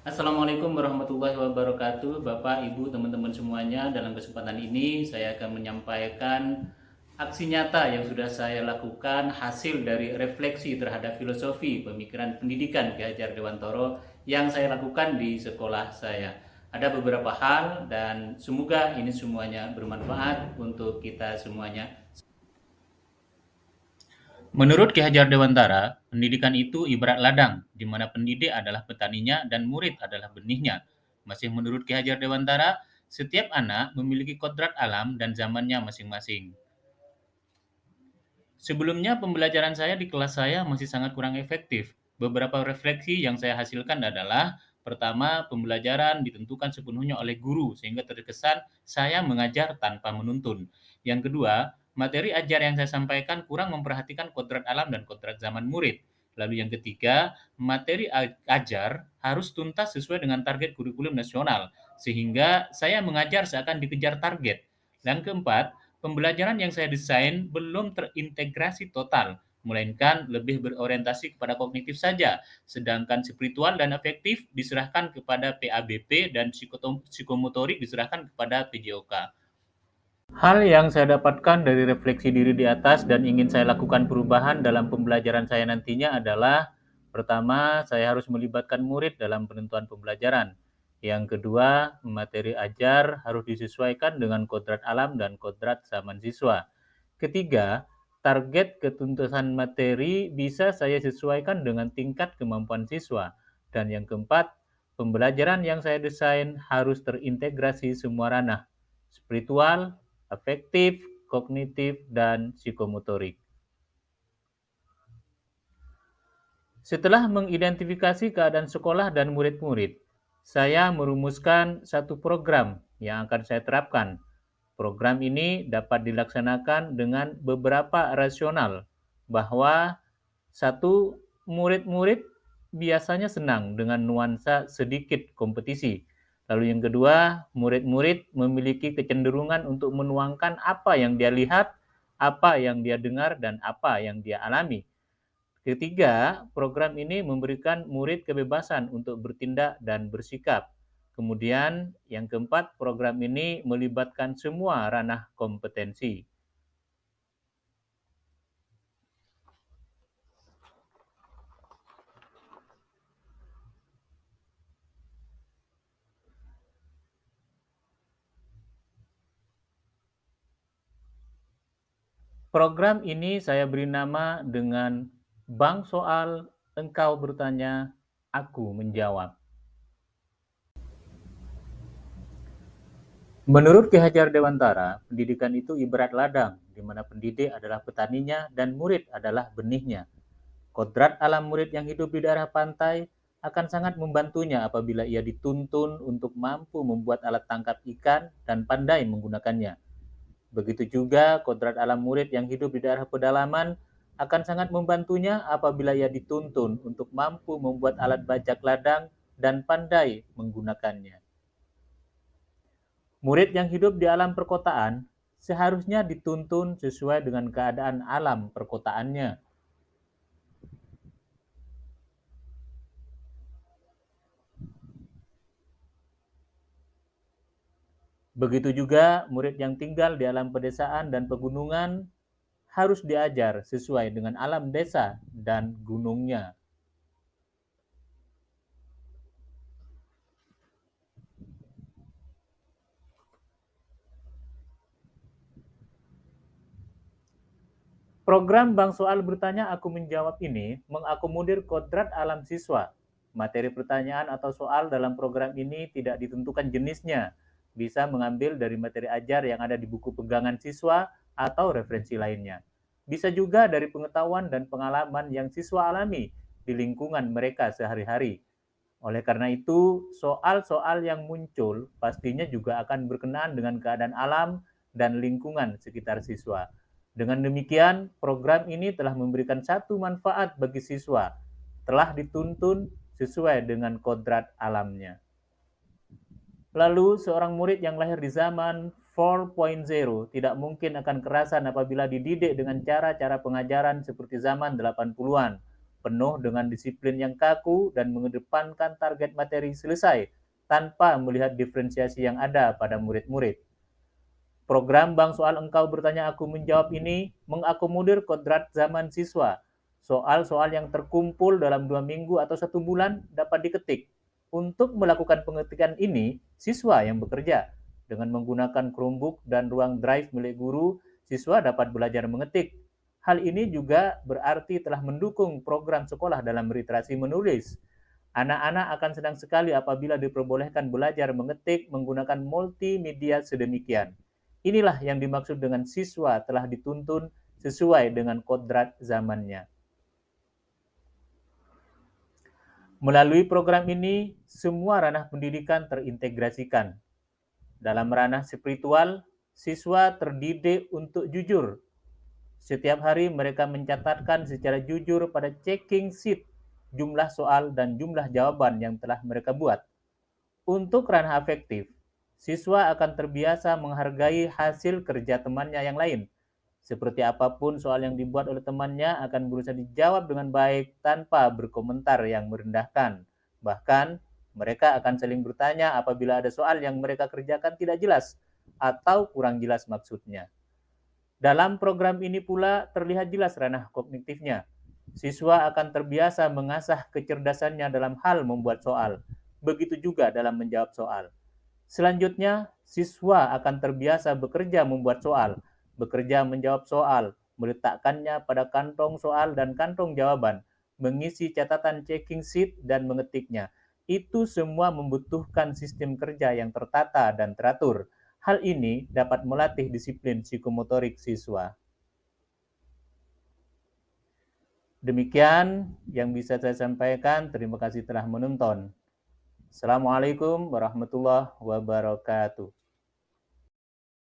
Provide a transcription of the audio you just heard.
Assalamualaikum warahmatullahi wabarakatuh, Bapak, Ibu, teman-teman semuanya. Dalam kesempatan ini saya akan menyampaikan aksi nyata yang sudah saya lakukan hasil dari refleksi terhadap filosofi pemikiran pendidikan Ki Hajar Dewantoro yang saya lakukan di sekolah saya. Ada beberapa hal dan semoga ini semuanya bermanfaat untuk kita semuanya. Menurut Ki Hajar Dewantara, pendidikan itu ibarat ladang, di mana pendidik adalah petaninya dan murid adalah benihnya. Masih menurut Ki Hajar Dewantara, setiap anak memiliki kodrat alam dan zamannya masing-masing. Sebelumnya, pembelajaran saya di kelas saya masih sangat kurang efektif. Beberapa refleksi yang saya hasilkan adalah, pertama, pembelajaran ditentukan sepenuhnya oleh guru, sehingga terkesan saya mengajar tanpa menuntun. Yang kedua, materi ajar yang saya sampaikan kurang memperhatikan kodrat alam dan kodrat zaman murid. Lalu yang ketiga, materi ajar harus tuntas sesuai dengan target kurikulum nasional, sehingga saya mengajar seakan dikejar target. Dan keempat, pembelajaran yang saya desain belum terintegrasi total, melainkan lebih berorientasi kepada kognitif saja, sedangkan spiritual dan afektif diserahkan kepada PABP dan psikomotorik diserahkan kepada PJOK. Hal yang saya dapatkan dari refleksi diri di atas dan ingin saya lakukan perubahan dalam pembelajaran saya nantinya adalah, pertama, saya harus melibatkan murid dalam penentuan pembelajaran. Yang kedua, materi ajar harus disesuaikan dengan kodrat alam dan kodrat zaman siswa. Ketiga, target ketuntasan materi bisa saya sesuaikan dengan tingkat kemampuan siswa. Dan yang keempat, pembelajaran yang saya desain harus terintegrasi semua ranah, spiritual, afektif, kognitif, dan psikomotorik. Setelah mengidentifikasi keadaan sekolah dan murid-murid, saya merumuskan satu program yang akan saya terapkan. Program ini dapat dilaksanakan dengan beberapa rasional, bahwa satu, murid-murid biasanya senang dengan nuansa sedikit kompetisi. Lalu yang kedua, murid-murid memiliki kecenderungan untuk menuangkan apa yang dia lihat, apa yang dia dengar, dan apa yang dia alami. Ketiga, program ini memberikan murid kebebasan untuk bertindak dan bersikap. Kemudian, yang keempat, program ini melibatkan semua ranah kompetensi. Program ini saya beri nama dengan Bank Soal, Engkau Bertanya, Aku Menjawab. Menurut Ki Hajar Dewantara, pendidikan itu ibarat ladang, di mana pendidik adalah petaninya dan murid adalah benihnya. Kodrat alam murid yang hidup di daerah pantai akan sangat membantunya apabila ia dituntun untuk mampu membuat alat tangkap ikan dan pandai menggunakannya. Begitu juga kodrat alam murid yang hidup di daerah pedalaman akan sangat membantunya apabila ia dituntun untuk mampu membuat alat bajak ladang dan pandai menggunakannya. Murid yang hidup di alam perkotaan seharusnya dituntun sesuai dengan keadaan alam perkotaannya. Begitu juga murid yang tinggal di alam pedesaan dan pegunungan harus diajar sesuai dengan alam desa dan gunungnya. Program Bank Soal Bertanya Aku Menjawab ini mengakomodir kodrat alam siswa. Materi pertanyaan atau soal dalam program ini tidak ditentukan jenisnya, bisa mengambil dari materi ajar yang ada di buku pegangan siswa atau referensi lainnya. Bisa juga dari pengetahuan dan pengalaman yang siswa alami di lingkungan mereka sehari-hari. Oleh karena itu, soal-soal yang muncul pastinya juga akan berkenaan dengan keadaan alam dan lingkungan sekitar siswa. Dengan demikian, program ini telah memberikan satu manfaat bagi siswa, telah dituntun sesuai dengan kodrat alamnya. Lalu, seorang murid yang lahir di zaman 4.0 tidak mungkin akan kerasan apabila dididik dengan cara-cara pengajaran seperti zaman 80-an. penuh dengan disiplin yang kaku dan mengedepankan target materi selesai tanpa melihat diferensiasi yang ada pada murid-murid. Program Bank Soal Engkau Bertanya Aku Menjawab ini mengakomodir kodrat zaman siswa. Soal-soal yang terkumpul dalam 2 minggu atau 1 bulan dapat diketik. Untuk melakukan pengetikan ini, siswa yang bekerja. Dengan menggunakan Chromebook dan ruang drive milik guru, siswa dapat belajar mengetik. Hal ini juga berarti telah mendukung program sekolah dalam literasi menulis. Anak-anak akan senang sekali apabila diperbolehkan belajar mengetik menggunakan multimedia sedemikian. Inilah yang dimaksud dengan siswa telah dituntun sesuai dengan kodrat zamannya. Melalui program ini, semua ranah pendidikan terintegrasikan. Dalam ranah spiritual, siswa terdidik untuk jujur. Setiap hari mereka mencatatkan secara jujur pada checking sheet jumlah soal dan jumlah jawaban yang telah mereka buat. Untuk ranah afektif, siswa akan terbiasa menghargai hasil kerja temannya yang lain. Seperti apapun soal yang dibuat oleh temannya akan berusaha dijawab dengan baik tanpa berkomentar yang merendahkan. Bahkan, mereka akan saling bertanya apabila ada soal yang mereka kerjakan tidak jelas atau kurang jelas maksudnya. Dalam program ini pula terlihat jelas ranah kognitifnya. Siswa akan terbiasa mengasah kecerdasannya dalam hal membuat soal. Begitu juga dalam menjawab soal. Selanjutnya, siswa akan terbiasa bekerja membuat soal, bekerja menjawab soal, meletakkannya pada kantong soal dan kantong jawaban, mengisi catatan checking sheet dan mengetiknya. Itu semua membutuhkan sistem kerja yang tertata dan teratur. Hal ini dapat melatih disiplin psikomotorik siswa. Demikian yang bisa saya sampaikan. Terima kasih telah menonton. Assalamualaikum warahmatullahi wabarakatuh.